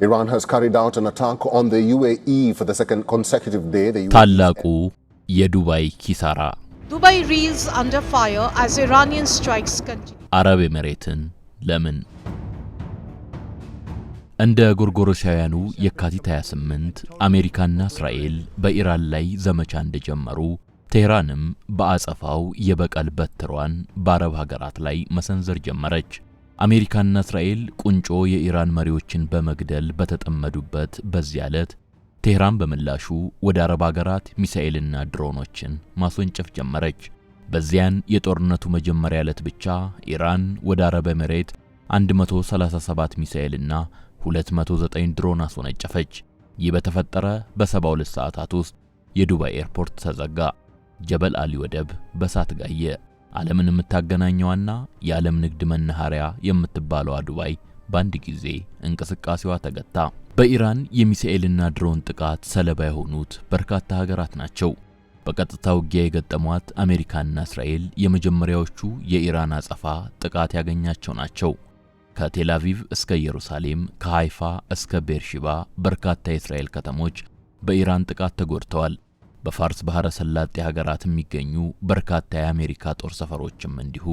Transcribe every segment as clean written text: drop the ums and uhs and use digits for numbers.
Iran has carried out an attack on the UAE for the second consecutive day. ታላቁ የዱባይ ኪሳራ Dubai reels under fire as Iranian strikes continue. አረብ ኤሚሬትን ለምን እንደ ጎርጎሮሳውያኑ የካቲት 28 አሜሪካና እስራኤል በኢራን ላይ ዘመቻ እንደጀመሩ ቴህራንም በአጸፋው የበቀል በትሯን በአረብ ሀገራት ላይ መሰንዘር ጀመረች። አሜሪካና እስራኤል ቁንጮ የኢራን መሪዎችን በመግደል በተጠመዱበት በዚያ ዕለት ቴህራን በምላሹ ወደ አረብ ሀገራት ሚሳኤልና ድሮኖችን ማስወንጨፍ ጀመረች። በዚያን የጦርነቱ መጀመሪያ ዕለት ብቻ ኢራን ወደ አረብ ኤሚሬት 137 ሚሳኤልና 209 ድሮን አስወነጨፈች። ይህ በተፈጠረ በ72 ሰዓታት ውስጥ የዱባይ ኤርፖርት ተዘጋ። ጀበል አሊ ወደብ በሳት ጋየ። ዓለምን የምታገናኘውና የዓለም ንግድ መናኸሪያ የምትባለው ዱባይ በአንድ ጊዜ እንቅስቃሴዋ ተገታ። በኢራን የሚሳኤልና ድሮን ጥቃት ሰለባ የሆኑት በርካታ ሀገራት ናቸው። በቀጥታ ውጊያ የገጠሟት አሜሪካና እስራኤል የመጀመሪያዎቹ የኢራን አጸፋ ጥቃት ያገኛቸው ናቸው። ከቴል አቪቭ እስከ ኢየሩሳሌም፣ ከሃይፋ እስከ ቤርሺባ በርካታ የእስራኤል ከተሞች በኢራን ጥቃት ተጎድተዋል። በፋርስ ባህረ ሰላጤ ሀገራት የሚገኙ በርካታ የአሜሪካ ጦር ሰፈሮችም እንዲሁ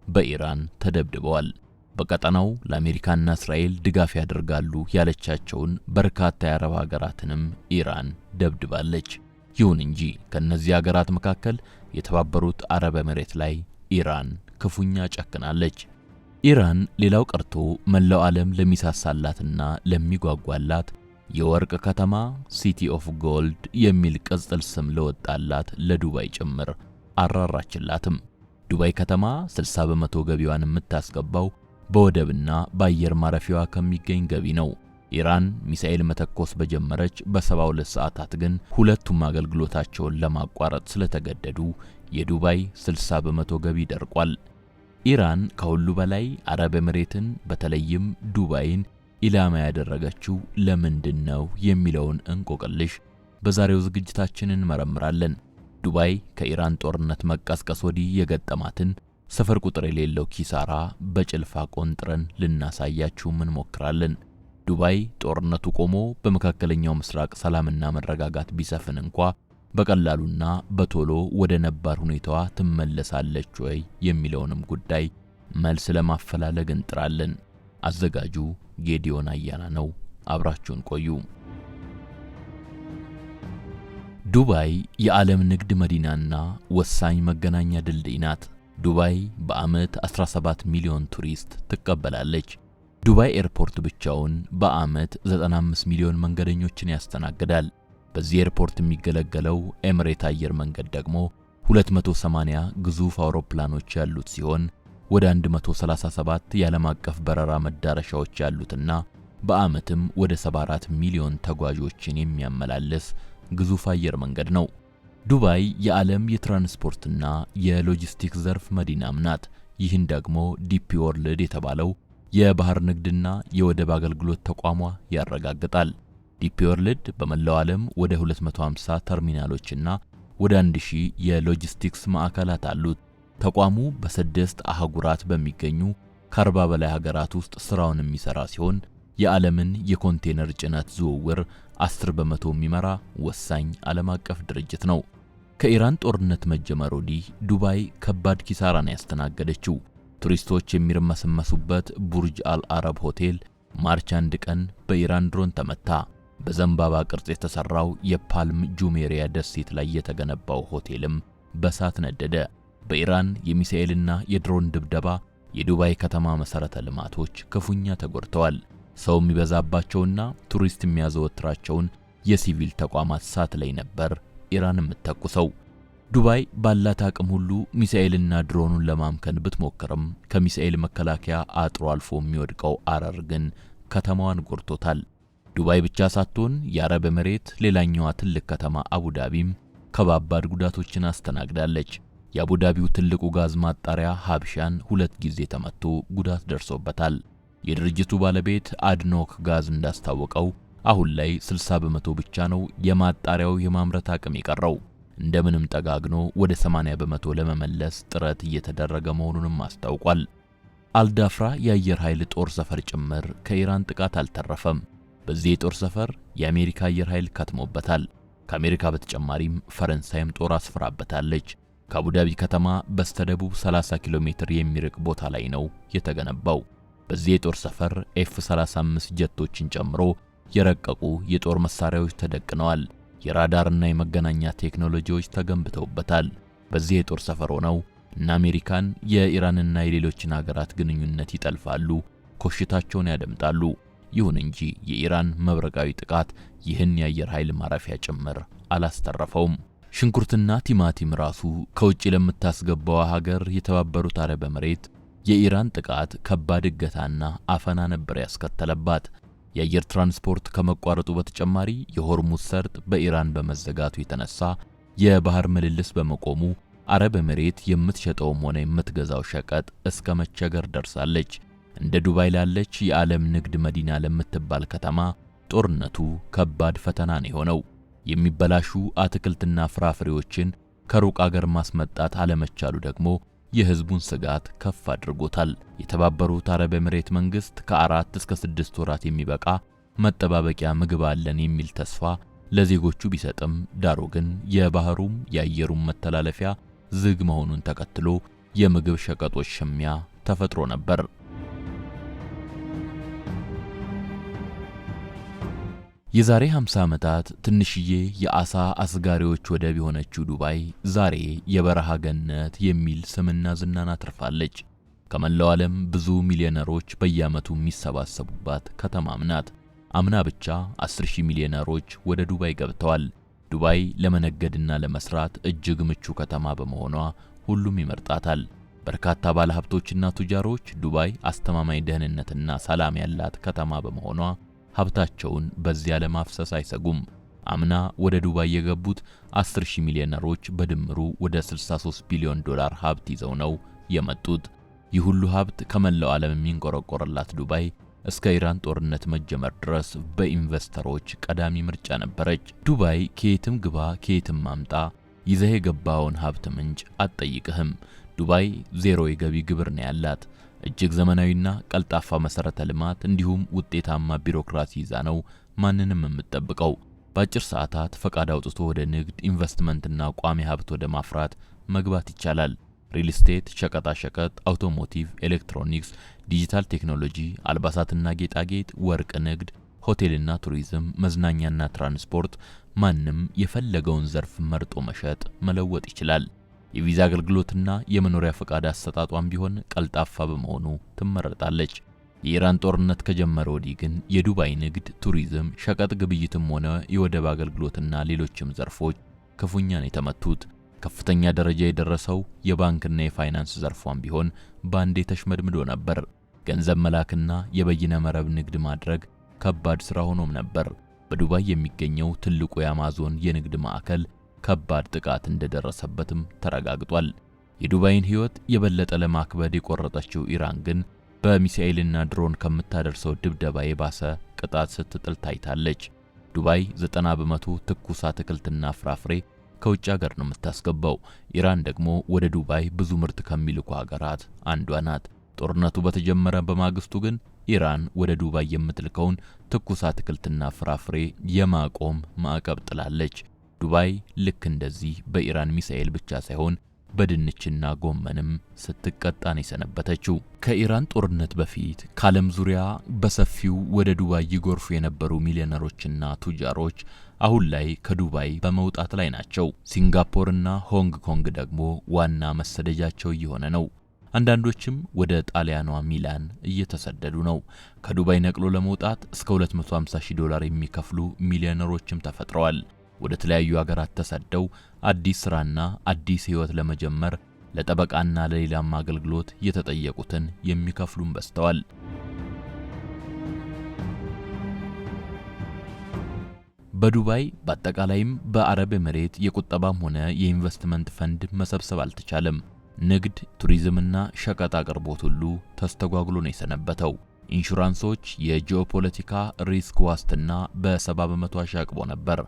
በኢራን ተደብድበዋል። በቀጠናው ለአሜሪካና እስራኤል ድጋፍ ያደርጋሉ ያለቻቸውን በርካታ የአረብ ሀገራትንም ኢራን ደብድባለች። ይሁን እንጂ ከነዚህ ሀገራት መካከል የተባበሩት አረብ ኤሚሬት ላይ ኢራን ክፉኛ ጨክናለች። ኢራን ሌላው ቀርቶ መላው ዓለም ለሚሳሳላትና ለሚጓጓላት የወርቅ ከተማ ሲቲ ኦፍ ጎልድ የሚል ቅጽል ስም ለወጣላት ለዱባይ ጭምር አራራችላትም። ዱባይ ከተማ 60 በመቶ ገቢዋን የምታስገባው በወደብና በአየር ማረፊያዋ ከሚገኝ ገቢ ነው። ኢራን ሚሳኤል መተኮስ በጀመረች በ72 ሰዓታት ግን ሁለቱም አገልግሎታቸውን ለማቋረጥ ስለተገደዱ የዱባይ 60 በመቶ ገቢ ደርቋል። ኢራን ከሁሉ በላይ አረብ ኤሚሬትን በተለይም ዱባይን ኢላማ ያደረገችው ለምንድን ነው የሚለውን እንቆቅልሽ በዛሬው ዝግጅታችን እንመረምራለን። ዱባይ ከኢራን ጦርነት መቀስቀስ ወዲህ የገጠማትን ሰፈር ቁጥር የሌለው ኪሳራ በጭልፋ ቆንጥረን ልናሳያችሁ እንሞክራለን። ዱባይ ጦርነቱ ቆሞ በመካከለኛው ምስራቅ ሰላምና መረጋጋት ቢሰፍን እንኳ በቀላሉና በቶሎ ወደ ነባር ሁኔታዋ ትመለሳለች ወይ የሚለውንም ጉዳይ መልስ ለማፈላለግ እንጥራለን። አዘጋጁ ጌዲዮን አያና ነው። አብራችሁን ቆዩ። ዱባይ የዓለም ንግድ መዲናና ወሳኝ መገናኛ ድልድይ ናት። ዱባይ በዓመት 17 ሚሊዮን ቱሪስት ትቀበላለች። ዱባይ ኤርፖርት ብቻውን በዓመት 95 ሚሊዮን መንገደኞችን ያስተናግዳል። በዚህ ኤርፖርት የሚገለገለው ኤሚሬት አየር መንገድ ደግሞ 280 ግዙፍ አውሮፕላኖች ያሉት ሲሆን ወደ 137 የዓለም አቀፍ በረራ መዳረሻዎች ያሉትና በዓመትም ወደ 74 ሚሊዮን ተጓዦችን የሚያመላልስ ግዙፍ አየር መንገድ ነው። ዱባይ የዓለም የትራንስፖርትና የሎጂስቲክስ ዘርፍ መዲናም ናት። ይህን ደግሞ ዲፒ ወርልድ የተባለው የባህር ንግድና የወደብ አገልግሎት ተቋሟ ያረጋግጣል። ዲፒ ወርልድ በመላው ዓለም ወደ 250 ተርሚናሎችና ወደ 1000 የሎጂስቲክስ ማዕከላት አሉት። ተቋሙ በ6 አህጉራት በሚገኙ ከ40 በላይ ሀገራት ውስጥ ስራውን የሚሰራ ሲሆን የዓለምን የኮንቴነር ጭነት ዝውውር 10 በመቶ የሚመራ ወሳኝ ዓለም አቀፍ ድርጅት ነው። ከኢራን ጦርነት መጀመር ወዲህ ዱባይ ከባድ ኪሳራን ያስተናገደችው። ቱሪስቶች የሚርመሰመሱበት ቡርጅ አልአረብ ሆቴል ማርች 1 ቀን በኢራን ድሮን ተመታ። በዘንባባ ቅርጽ የተሰራው የፓልም ጁሜሪያ ደሴት ላይ የተገነባው ሆቴልም በሳት ነደደ። በኢራን የሚሳኤልና የድሮን ድብደባ የዱባይ ከተማ መሰረተ ልማቶች ክፉኛ ተጎድተዋል። ሰው የሚበዛባቸውና ቱሪስት የሚያዘወትራቸውን የሲቪል ተቋማት ሳት ላይ ነበር ኢራን የምትተኩሰው። ዱባይ ባላት አቅም ሁሉ ሚሳኤልና ድሮኑን ለማምከን ብትሞክርም ከሚሳኤል መከላከያ አጥሮ አልፎ የሚወድቀው አረር ግን ከተማዋን ጎድቶታል። ዱባይ ብቻ ሳትሆን የአረብ ኤሚሬት ሌላኛዋ ትልቅ ከተማ አቡዳቢም ከባባድ ጉዳቶችን አስተናግዳለች። የአቡዳቢው ትልቁ ጋዝ ማጣሪያ ሀብሻን 2 ጊዜ ተመቶ ጉዳት ደርሶበታል። የድርጅቱ ባለቤት አድኖክ ጋዝ እንዳስታወቀው አሁን ላይ 60 በመቶ ብቻ ነው የማጣሪያው የማምረት አቅም የቀረው። እንደምንም ጠጋግኖ ወደ 80 በመቶ ለመመለስ ጥረት እየተደረገ መሆኑንም አስታውቋል። አልዳፍራ የአየር ኃይል ጦር ሰፈር ጭምር ከኢራን ጥቃት አልተረፈም። በዚህ የጦር ሰፈር የአሜሪካ አየር ኃይል ከትሞበታል። ከአሜሪካ በተጨማሪም ፈረንሳይም ጦር አስፍራበታለች። ከአቡዳቢ ከተማ በስተደቡብ 30 ኪሎ ሜትር የሚርቅ ቦታ ላይ ነው የተገነባው። በዚህ የጦር ሰፈር F-35 ጀቶችን ጨምሮ የረቀቁ የጦር መሳሪያዎች ተደቅነዋል። የራዳርና የመገናኛ ቴክኖሎጂዎች ተገንብተውበታል። በዚህ የጦር ሰፈር ሆነው እነ አሜሪካን የኢራንና የሌሎችን ሀገራት ግንኙነት ይጠልፋሉ፣ ኮሽታቸውን ያደምጣሉ። ይሁን እንጂ የኢራን መብረቃዊ ጥቃት ይህን የአየር ኃይል ማረፊያ ጭምር አላስተረፈውም። ሽንኩርትና ቲማቲም ራሱ ከውጭ ለምታስገባው ሀገር የተባበሩት አረብ ኤምሬት የኢራን ጥቃት ከባድ እገታና አፈና ነበር ያስከተለባት። የአየር ትራንስፖርት ከመቋረጡ በተጨማሪ የሆርሙዝ ሰርጥ በኢራን በመዘጋቱ የተነሳ የባህር ምልልስ በመቆሙ አረብ ኤምሬት የምትሸጠውም ሆነ የምትገዛው ሸቀጥ እስከ መቸገር ደርሳለች። እንደ ዱባይ ላለች የዓለም ንግድ መዲና ለምትባል ከተማ ጦርነቱ ከባድ ፈተና ነው የሆነው። የሚበላሹ አትክልትና ፍራፍሬዎችን ከሩቅ አገር ማስመጣት አለመቻሉ ደግሞ የህዝቡን ስጋት ከፍ አድርጎታል። የተባበሩት አረብ ኤምሬት መንግስት ከ4 እስከ 6 ወራት የሚበቃ መጠባበቂያ ምግብ አለን የሚል ተስፋ ለዜጎቹ ቢሰጥም ዳሩ ግን የባህሩም የአየሩም መተላለፊያ ዝግ መሆኑን ተከትሎ የምግብ ሸቀጦች ሽሚያ ተፈጥሮ ነበር። የዛሬ 50 ዓመታት ትንሽዬ የአሳ አስጋሪዎች ወደብ የሆነችው ዱባይ ዛሬ የበረሃ ገነት የሚል ስምና ዝናን አትርፋለች። ከመላው ዓለም ብዙ ሚሊዮነሮች በየዓመቱ የሚሰባሰቡባት ከተማም ናት። አምና ብቻ 10,000 ሚሊዮነሮች ወደ ዱባይ ገብተዋል። ዱባይ ለመነገድና ለመስራት እጅግ ምቹ ከተማ በመሆኗ ሁሉም ይመርጣታል። በርካታ ባለሀብቶችና ቱጃሮች ዱባይ አስተማማኝ ደህንነትና ሰላም ያላት ከተማ በመሆኗ ሀብታቸውን በዚያ ለማፍሰስ አይሰጉም። አምና ወደ ዱባይ የገቡት 10,000 ሚሊዮነሮች በድምሩ ወደ 63 ቢሊዮን ዶላር ሀብት ይዘው ነው የመጡት። ይህ ሁሉ ሀብት ከመላው ዓለም የሚንቆረቆርላት ዱባይ እስከ ኢራን ጦርነት መጀመር ድረስ በኢንቨስተሮች ቀዳሚ ምርጫ ነበረች። ዱባይ ከየትም ግባ ከየትም ማምጣ ይዘህ የገባውን ሀብት ምንጭ አትጠይቅህም። ዱባይ ዜሮ የገቢ ግብር ነው ያላት። እጅግ ዘመናዊና ቀልጣፋ መሰረተ ልማት እንዲሁም ውጤታማ ቢሮክራሲ ይዛ ነው ማንንም የምትጠብቀው። በአጭር ሰዓታት ፈቃድ አውጥቶ ወደ ንግድ ኢንቨስትመንትና ቋሚ ሀብት ወደ ማፍራት መግባት ይቻላል። ሪል ስቴት፣ ሸቀጣ ሸቀጥ፣ አውቶሞቲቭ፣ ኤሌክትሮኒክስ፣ ዲጂታል ቴክኖሎጂ፣ አልባሳትና ጌጣጌጥ፣ ወርቅ ንግድ፣ ሆቴልና ቱሪዝም፣ መዝናኛና ትራንስፖርት፣ ማንም የፈለገውን ዘርፍ መርጦ መሸጥ መለወጥ ይችላል። የቪዛ አገልግሎትና የመኖሪያ ፈቃድ አሰጣጧን ቢሆን ቀልጣፋ በመሆኑ ትመረጣለች። የኢራን ጦርነት ከጀመረ ወዲህ ግን የዱባይ ንግድ፣ ቱሪዝም፣ ሸቀጥ ግብይትም ሆነ የወደብ አገልግሎትና ሌሎችም ዘርፎች ክፉኛ ነው የተመቱት። ከፍተኛ ደረጃ የደረሰው የባንክና የፋይናንስ ዘርፏን ቢሆን ባንዴ ተሽመድምዶ ነበር። ገንዘብ መላክና የበይነ መረብ ንግድ ማድረግ ከባድ ስራ ሆኖም ነበር። በዱባይ የሚገኘው ትልቁ የአማዞን የንግድ ማዕከል ከባድ ጥቃት እንደደረሰበትም ተረጋግጧል። የዱባይን ህይወት የበለጠ ለማክበድ የቆረጠችው ኢራን ግን በሚሳኤልና ድሮን ከምታደርሰው ድብደባ የባሰ ቅጣት ስትጥል ታይታለች። ዱባይ 90 በመቶ ትኩስ አትክልትና ፍራፍሬ ከውጭ ሀገር ነው የምታስገባው። ኢራን ደግሞ ወደ ዱባይ ብዙ ምርት ከሚልኩ ሀገራት አንዷ ናት። ጦርነቱ በተጀመረ በማግስቱ ግን ኢራን ወደ ዱባይ የምትልከውን ትኩስ አትክልትና ፍራፍሬ የማቆም ማዕቀብ ጥላለች። ዱባይ ልክ እንደዚህ በኢራን ሚሳኤል ብቻ ሳይሆን በድንችና ጎመንም ስትቀጣ ነው የሰነበተችው። ከኢራን ጦርነት በፊት ከዓለም ዙሪያ በሰፊው ወደ ዱባይ ይጎርፉ የነበሩ ሚሊዮነሮችና ቱጃሮች አሁን ላይ ከዱባይ በመውጣት ላይ ናቸው። ሲንጋፖርና ሆንግ ኮንግ ደግሞ ዋና መሰደጃቸው እየሆነ ነው። አንዳንዶችም ወደ ጣሊያኗ ሚላን እየተሰደዱ ነው። ከዱባይ ነቅሎ ለመውጣት እስከ $250,000 የሚከፍሉ ሚሊዮነሮችም ተፈጥረዋል። ወደ ተለያዩ ሀገራት ተሰደው አዲስ ስራና አዲስ ህይወት ለመጀመር ለጠበቃና ለሌላም አገልግሎት የተጠየቁትን የሚከፍሉም በዝተዋል። በዱባይ በአጠቃላይም በአረብ ኤምሬት የቁጠባም ሆነ የኢንቨስትመንት ፈንድ መሰብሰብ አልተቻለም። ንግድ፣ ቱሪዝምና ሸቀጥ አቅርቦት ሁሉ ተስተጓጉሎ ነው የሰነበተው። ኢንሹራንሶች የጂኦፖለቲካ ሪስክ ዋስትና በ70 በመቶ አሻቅቦ ነበር።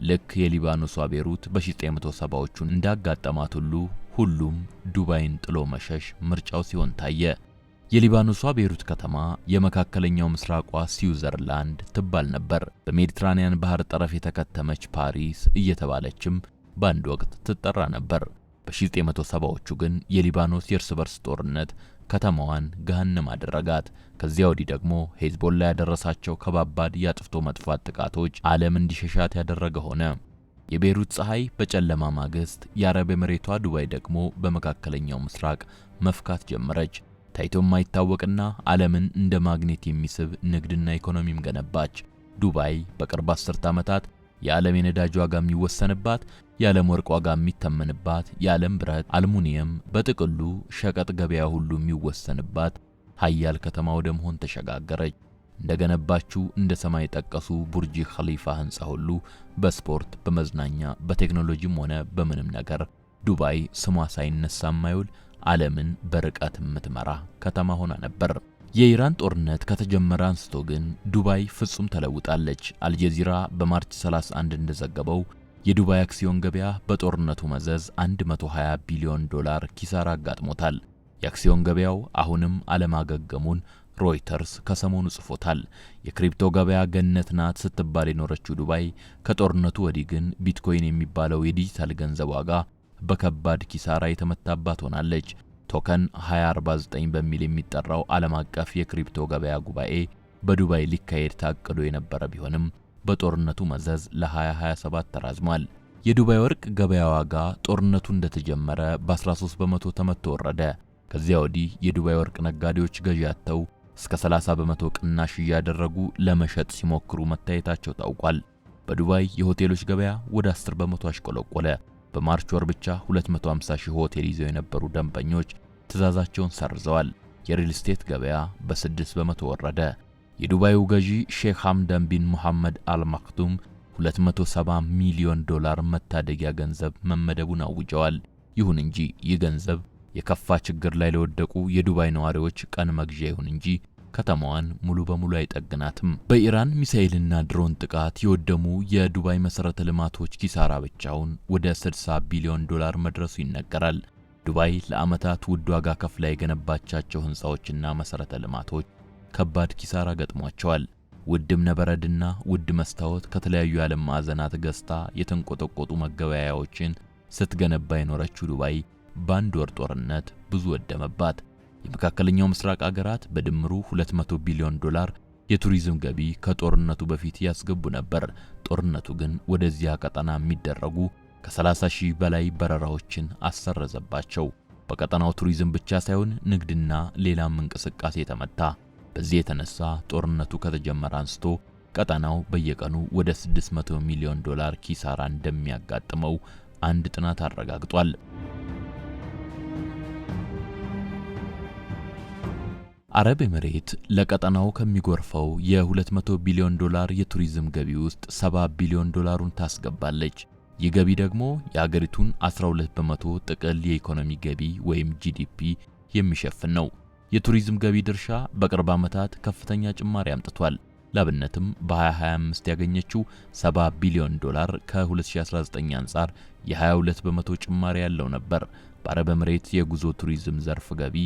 ልክ የሊባኖሷ ቤሩት በ1970ዎቹ እንዳጋጠማት ሁሉ ሁሉም ዱባይን ጥሎ መሸሽ ምርጫው ሲሆን ታየ። የሊባኖሷ ቤይሩት ከተማ የመካከለኛው ምስራቋ ስዊዘርላንድ ትባል ነበር። በሜዲትራኒያን ባህር ጠረፍ የተከተመች ፓሪስ እየተባለችም በአንድ ወቅት ትጠራ ነበር። በ1970ዎቹ ግን የሊባኖስ የእርስ በርስ ጦርነት ከተማዋን ገሃነም አደረጋት። ከዚያ ወዲህ ደግሞ ሄዝቦላ ያደረሳቸው ከባባድ የአጥፍቶ መጥፋት ጥቃቶች ዓለም እንዲሸሻት ያደረገ ሆነ። የቤይሩት ፀሐይ በጨለማ ማግስት የአረብ ኤምሬቷ ዱባይ ደግሞ በመካከለኛው ምስራቅ መፍካት ጀመረች። ታይቶ የማይታወቅና ዓለምን እንደ ማግኔት የሚስብ ንግድና ኢኮኖሚም ገነባች። ዱባይ በቅርብ 10 ዓመታት የዓለም የነዳጅ ዋጋ የሚወሰንባት፣ የዓለም ወርቅ ዋጋ የሚተመንባት፣ የዓለም ብረት፣ አልሙኒየም፣ በጥቅሉ ሸቀጥ ገበያ ሁሉ የሚወሰንባት ሀያል ከተማ ወደ መሆን ተሸጋገረች። እንደገነባችው እንደ ሰማይ ጠቀሱ ቡርጅ ኸሊፋ ህንጻ ሁሉ በስፖርት፣ በመዝናኛ፣ በቴክኖሎጂም ሆነ በምንም ነገር ዱባይ ስሟ ሳይነሳ የማይውል ዓለምን በርቀት የምትመራ ከተማ ሆና ነበር። የኢራን ጦርነት ከተጀመረ አንስቶ ግን ዱባይ ፍጹም ተለውጣለች። አልጀዚራ በማርች 31 እንደዘገበው የዱባይ አክሲዮን ገበያ በጦርነቱ መዘዝ 120 ቢሊዮን ዶላር ኪሳራ አጋጥሞታል። የአክሲዮን ገበያው አሁንም አለማገገሙን ሮይተርስ ከሰሞኑ ጽፎታል። የክሪፕቶ ገበያ ገነት ናት ስትባል የኖረችው ዱባይ ከጦርነቱ ወዲህ ግን ቢትኮይን የሚባለው የዲጂታል ገንዘብ ዋጋ በከባድ ኪሳራ የተመታባት ሆናለች። ቶከን 2049 በሚል የሚጠራው ዓለም አቀፍ የክሪፕቶ ገበያ ጉባኤ በዱባይ ሊካሄድ ታቅዶ የነበረ ቢሆንም በጦርነቱ መዘዝ ለ2027 ተራዝሟል። የዱባይ ወርቅ ገበያ ዋጋ ጦርነቱ እንደተጀመረ በ13 በመቶ ተመቶ ወረደ። ከዚያ ወዲህ የዱባይ ወርቅ ነጋዴዎች ገዢ አጥተው እስከ 30 በመቶ ቅናሽ እያደረጉ ለመሸጥ ሲሞክሩ መታየታቸው ታውቋል። በዱባይ የሆቴሎች ገበያ ወደ 10 በመቶ አሽቆለቆለ። በማርች ወር ብቻ 250 ሺህ ሆቴል ይዘው የነበሩ ደንበኞች ትዕዛዛቸውን ሰርዘዋል። የሪል ስቴት ገበያ በ6 በመቶ ወረደ። የዱባዩ ገዢ ሼክ ሐምዳን ቢን ሙሐመድ አልማክቱም 270 ሚሊዮን ዶላር መታደጊያ ገንዘብ መመደቡን አውጀዋል። ይሁን እንጂ ይህ ገንዘብ የከፋ ችግር ላይ ለወደቁ የዱባይ ነዋሪዎች ቀን መግዣ ይሁን እንጂ ከተማዋን ሙሉ በሙሉ አይጠግናትም። በኢራን ሚሳኤልና ድሮን ጥቃት የወደሙ የዱባይ መሰረተ ልማቶች ኪሳራ ብቻውን ወደ 60 ቢሊዮን ዶላር መድረሱ ይነገራል። ዱባይ ለዓመታት ውድ ዋጋ ከፍላ የገነባቻቸው ህንጻዎችና መሰረተ ልማቶች ከባድ ኪሳራ ገጥሟቸዋል። ውድ እብነበረድና ውድ መስታወት ከተለያዩ የዓለም ማዕዘናት ገዝታ የተንቆጠቆጡ መገበያያዎችን ስትገነባ የኖረችው ዱባይ በአንድ ወር ጦርነት ብዙ ወደመባት። የመካከለኛው ምስራቅ አገራት በድምሩ 200 ቢሊዮን ዶላር የቱሪዝም ገቢ ከጦርነቱ በፊት ያስገቡ ነበር። ጦርነቱ ግን ወደዚያ ቀጠና የሚደረጉ ከ30 ሺህ በላይ በረራዎችን አሰረዘባቸው። በቀጠናው ቱሪዝም ብቻ ሳይሆን ንግድና ሌላም እንቅስቃሴ ተመታ። በዚህ የተነሳ ጦርነቱ ከተጀመረ አንስቶ ቀጠናው በየቀኑ ወደ 600 ሚሊዮን ዶላር ኪሳራ እንደሚያጋጥመው አንድ ጥናት አረጋግጧል። አረብ ኤምሬት ለቀጠናው ከሚጎርፈው የ200 ቢሊዮን ዶላር የቱሪዝም ገቢ ውስጥ 70 ቢሊዮን ዶላሩን ታስገባለች። ይህ ገቢ ደግሞ የሀገሪቱን 12 በመቶ ጥቅል የኢኮኖሚ ገቢ ወይም ጂዲፒ የሚሸፍን ነው። የቱሪዝም ገቢ ድርሻ በቅርብ ዓመታት ከፍተኛ ጭማሪ አምጥቷል። ላብነትም በ2025 ያገኘችው 70 ቢሊዮን ዶላር ከ2019 አንጻር የ22 በመቶ ጭማሪ ያለው ነበር። በአረብ ኤምሬት የጉዞ ቱሪዝም ዘርፍ ገቢ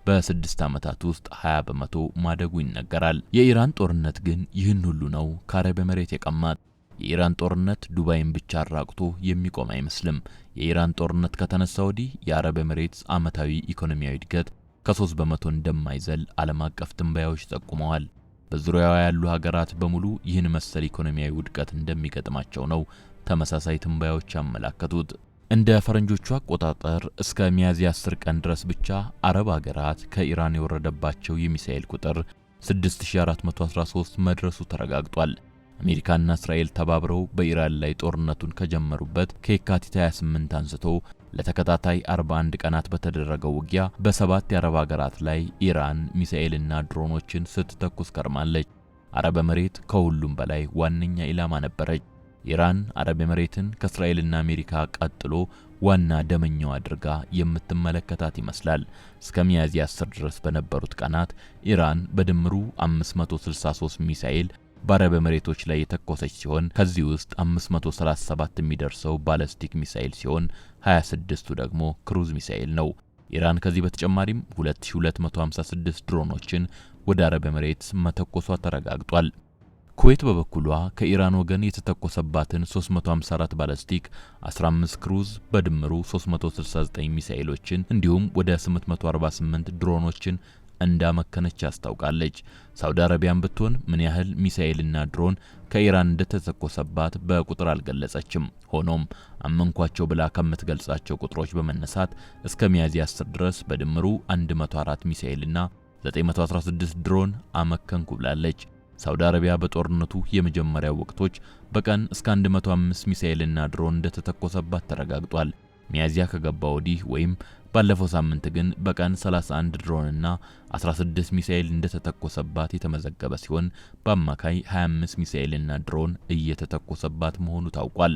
በ6 ዓመታት ውስጥ 20 በመቶ ማደጉ ይነገራል። የኢራን ጦርነት ግን ይህን ሁሉ ነው ከአረብ ኤምሬት የቀማት። የኢራን ጦርነት ዱባይን ብቻ አራቅቶ የሚቆም አይመስልም። የኢራን ጦርነት ከተነሳ ወዲህ የአረብ ኤምሬትስ ዓመታዊ ኢኮኖሚያዊ እድገት ከ3 በመቶ እንደማይዘል ዓለም አቀፍ ትንበያዎች ጠቁመዋል። በዙሪያዋ ያሉ ሀገራት በሙሉ ይህን መሰል ኢኮኖሚያዊ ውድቀት እንደሚገጥማቸው ነው ተመሳሳይ ትንበያዎች ያመላከቱት። እንደ ፈረንጆቹ አቆጣጠር እስከ ሚያዝያ 10 ቀን ድረስ ብቻ አረብ ሀገራት ከኢራን የወረደባቸው የሚሳኤል ቁጥር 6413 መድረሱ ተረጋግጧል። አሜሪካና እስራኤል ተባብረው በኢራን ላይ ጦርነቱን ከጀመሩበት ከየካቲት 28 አንስቶ ለተከታታይ 41 ቀናት በተደረገው ውጊያ በ7 የአረብ ሀገራት ላይ ኢራን ሚሳኤልና ድሮኖችን ስትተኩስ ከርማለች። አረብ ኤምሬት ከሁሉም በላይ ዋነኛ ኢላማ ነበረች። ኢራን አረብ ኤምሬትን ከእስራኤልና አሜሪካ ቀጥሎ ዋና ደመኛው አድርጋ የምትመለከታት ይመስላል። እስከ ሚያዝያ 10 ድረስ በነበሩት ቀናት ኢራን በድምሩ 563 ሚሳኤል በአረብ ኤምሬቶች ላይ የተኮሰች ሲሆን ከዚህ ውስጥ 537 የሚደርሰው ባለስቲክ ሚሳኤል ሲሆን 26ቱ ደግሞ ክሩዝ ሚሳኤል ነው። ኢራን ከዚህ በተጨማሪም 2256 ድሮኖችን ወደ አረብ ኤሚሬትስ መተኮሷ ተረጋግጧል። ኩዌት በበኩሏ ከኢራን ወገን የተተኮሰባትን 354 ባላስቲክ 15 ክሩዝ በድምሩ 369 ሚሳኤሎችን እንዲሁም ወደ 848 ድሮኖችን እንዳመከነች አስታውቃለች። ሳውዲ አረቢያን ብትሆን ምን ያህል ሚሳኤልና ድሮን ከኢራን እንደተተኮሰባት በቁጥር አልገለጸችም። ሆኖም አመንኳቸው ብላ ከምትገልጻቸው ቁጥሮች በመነሳት እስከ ሚያዝያ 10 ድረስ በድምሩ 104 ሚሳኤልና 916 ድሮን አመከንኩ ብላለች። ሳውዲ አረቢያ በጦርነቱ የመጀመሪያው ወቅቶች በቀን እስከ 105 ሚሳኤልና ድሮን እንደተተኮሰባት ተረጋግጧል። ሚያዝያ ከገባ ወዲህ ወይም ባለፈው ሳምንት ግን በቀን 31 ድሮንና 16 ሚሳኤል እንደተተኮሰባት የተመዘገበ ሲሆን በአማካይ 25 ሚሳኤልና ድሮን እየተተኮሰባት መሆኑ ታውቋል።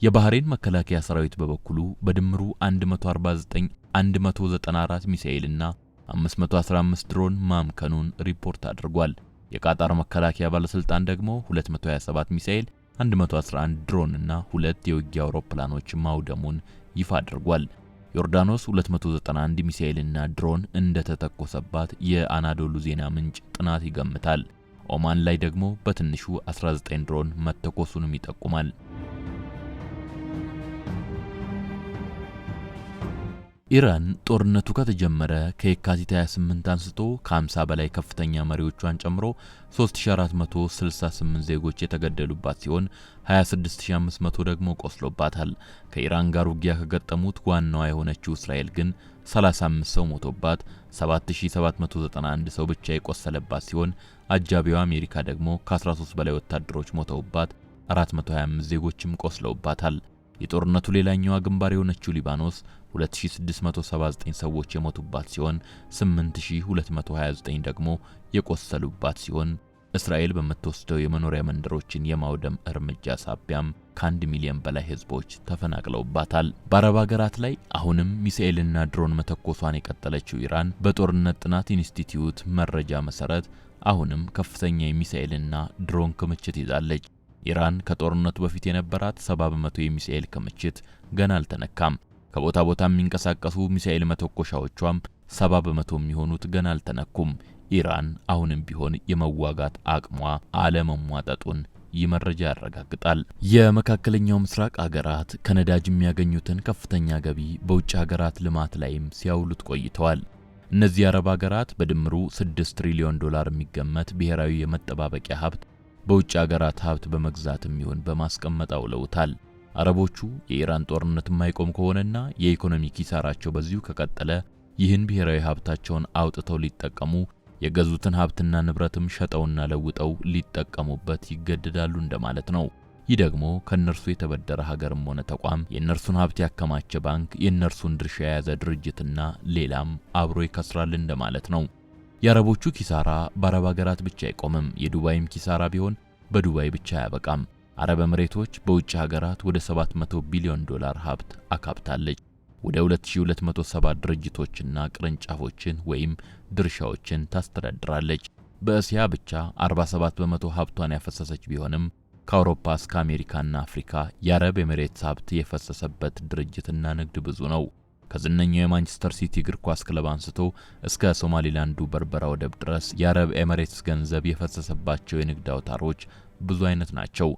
የባህሬን መከላከያ ሰራዊት በበኩሉ በድምሩ 194 ሚሳኤልና 515 ድሮን ማምከኑን ሪፖርት አድርጓል። የቃጣር መከላከያ ባለስልጣን ደግሞ 227 ሚሳኤል፣ 111 ድሮን እና 2 የውጊያ አውሮፕላኖች ማውደሙን ይፋ አድርጓል። ዮርዳኖስ 291 ሚሳኤልና ድሮን እንደተተኮሰባት የአናዶሉ ዜና ምንጭ ጥናት ይገምታል። ኦማን ላይ ደግሞ በትንሹ 19 ድሮን መተኮሱንም ይጠቁማል። ኢራን ጦርነቱ ከተጀመረ ከየካቲት 28 አንስቶ ከ50 በላይ ከፍተኛ መሪዎቿን ጨምሮ 3468 ዜጎች የተገደሉባት ሲሆን 26500 ደግሞ ቆስሎባታል። ከኢራን ጋር ውጊያ ከገጠሙት ዋናዋ የሆነችው እስራኤል ግን 35 ሰው ሞቶባት 7791 ሰው ብቻ የቆሰለባት ሲሆን አጃቢዋ አሜሪካ ደግሞ ከ13 በላይ ወታደሮች ሞተውባት 425 ዜጎችም ቆስለውባታል። የጦርነቱ ሌላኛዋ ግንባር የሆነችው ሊባኖስ 2679 ሰዎች የሞቱባት ሲሆን 8229 ደግሞ የቆሰሉባት ሲሆን እስራኤል በመተወስደው የመኖሪያ መንደሮችን የማውደም እርምጃ ሳቢያም ከ1 ሚሊዮን በላይ ህዝቦች ተፈናቅለውባታል። በአረብ ሀገራት ላይ አሁንም ሚሳኤልና ድሮን መተኮሷን የቀጠለችው ኢራን በጦርነት ጥናት ኢንስቲትዩት መረጃ መሰረት አሁንም ከፍተኛ የሚሳኤልና ድሮን ክምችት ይዛለች። ኢራን ከጦርነቱ በፊት የነበራት 70% የሚሳኤል ክምችት ገና አልተነካም። ከቦታ ቦታ የሚንቀሳቀሱ ሚሳኤል መተኮሻዎቿም 70% የሚሆኑት ገና አልተነኩም። ኢራን አሁንም ቢሆን የመዋጋት አቅሟ አለመሟጠጡን ይህ መረጃ ያረጋግጣል። የመካከለኛው ምስራቅ ሀገራት ከነዳጅ የሚያገኙትን ከፍተኛ ገቢ በውጭ ሀገራት ልማት ላይም ሲያውሉት ቆይተዋል። እነዚህ የአረብ ሀገራት በድምሩ $6 ትሪሊዮን የሚገመት ብሔራዊ የመጠባበቂያ ሀብት በውጭ ሀገራት ሀብት በመግዛትም ይሁን በማስቀመጥ አውለውታል። አረቦቹ የኢራን ጦርነት የማይቆም ከሆነና የኢኮኖሚ ኪሳራቸው በዚሁ ከቀጠለ ይህን ብሔራዊ ሀብታቸውን አውጥተው ሊጠቀሙ የገዙትን ሀብትና ንብረትም ሸጠውና ለውጠው ሊጠቀሙበት ይገደዳሉ እንደማለት ነው። ይህ ደግሞ ከነርሱ የተበደረ ሀገርም ሆነ ተቋም፣ የነርሱን ሀብት ያከማቸ ባንክ፣ የነርሱን ድርሻ የያዘ ድርጅትና ሌላም አብሮ ይከስራል እንደማለት ነው። የአረቦቹ ኪሳራ በአረብ ሀገራት ብቻ አይቆምም። የዱባይም ኪሳራ ቢሆን በዱባይ ብቻ አያበቃም። አረብ ኤሚሬቶች በውጭ ሀገራት ወደ $700 ቢሊዮን ሀብት አካብታለች። ወደ 2207 ድርጅቶችና ቅርንጫፎችን ወይም ድርሻዎችን ታስተዳድራለች። በእስያ ብቻ 47% ሀብቷን ያፈሰሰች ቢሆንም ከአውሮፓ እስከ አሜሪካና አፍሪካ የአረብ ኤሚሬትስ ሀብት የፈሰሰበት ድርጅትና ንግድ ብዙ ነው። ከዝነኛው የማንቸስተር ሲቲ እግር ኳስ ክለብ አንስቶ እስከ ሶማሊላንዱ በርበራ ወደብ ድረስ የአረብ ኤሚሬትስ ገንዘብ የፈሰሰባቸው የንግድ አውታሮች ብዙ አይነት ናቸው።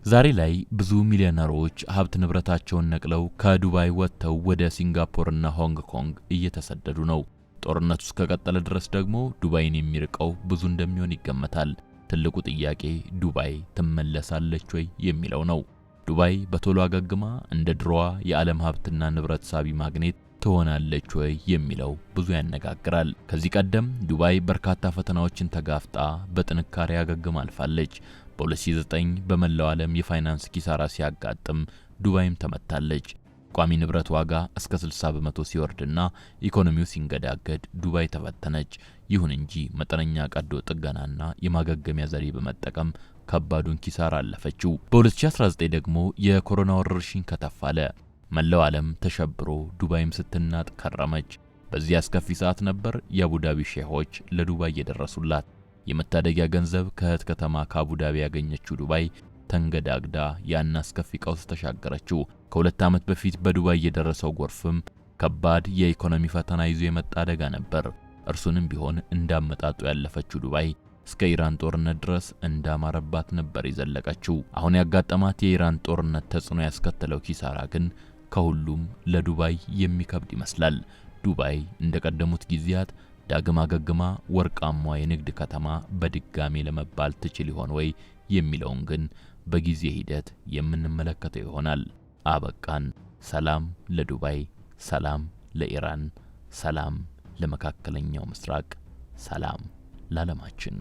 ዛሬ ላይ ብዙ ሚሊዮነሮች ሀብት ንብረታቸውን ነቅለው ከዱባይ ወጥተው ወደ ሲንጋፖርና ሆንግ ኮንግ እየተሰደዱ ነው። ጦርነቱ እስከቀጠለ ድረስ ደግሞ ዱባይን የሚርቀው ብዙ እንደሚሆን ይገመታል። ትልቁ ጥያቄ ዱባይ ትመለሳለች ወይ የሚለው ነው። ዱባይ በቶሎ አገግማ እንደ ድሮዋ የዓለም ሀብትና ንብረት ሳቢ ማግኔት ትሆናለች ወይ የሚለው ብዙ ያነጋግራል። ከዚህ ቀደም ዱባይ በርካታ ፈተናዎችን ተጋፍጣ በጥንካሬ አገግማ አልፋለች። በ2009 በመላው ዓለም የፋይናንስ ኪሳራ ሲያጋጥም ዱባይም ተመታለች። ቋሚ ንብረት ዋጋ እስከ 60% ሲወርድና ኢኮኖሚው ሲንገዳገድ ዱባይ ተፈተነች። ይሁን እንጂ መጠነኛ ቀዶ ጥገናና የማገገሚያ ዘዴ በመጠቀም ከባዱን ኪሳራ አለፈችው። በ2019 ደግሞ የኮሮና ወረርሽኝ ከተፋለ። መላው ዓለም ተሸብሮ ዱባይም ስትናጥ ከረመች። በዚህ አስከፊ ሰዓት ነበር የአቡዳቢ ሼሆች ለዱባይ የደረሱላት። የመታደጊያ ገንዘብ ከእህት ከተማ ከአቡዳቢ ያገኘችው ዱባይ ተንገዳግዳ ያን አስከፊ ቀውስ ተሻገረችው። ከ2 ዓመት በፊት በዱባይ የደረሰው ጎርፍም ከባድ የኢኮኖሚ ፈተና ይዞ የመጣ አደጋ ነበር። እርሱንም ቢሆን እንዳመጣጡ ያለፈችው ዱባይ እስከ ኢራን ጦርነት ድረስ እንዳማረባት ነበር የዘለቀችው። አሁን ያጋጠማት የኢራን ጦርነት ተጽዕኖ ያስከተለው ኪሳራ ግን ከሁሉም ለዱባይ የሚከብድ ይመስላል። ዱባይ እንደቀደሙት ጊዜያት ዳግም አገግማ ወርቃማዋ የንግድ ከተማ በድጋሚ ለመባል ትችል ይሆን ወይ የሚለውን ግን በጊዜ ሂደት የምንመለከተው ይሆናል። አበቃን። ሰላም ለዱባይ፣ ሰላም ለኢራን፣ ሰላም ለመካከለኛው ምስራቅ፣ ሰላም ለዓለማችን።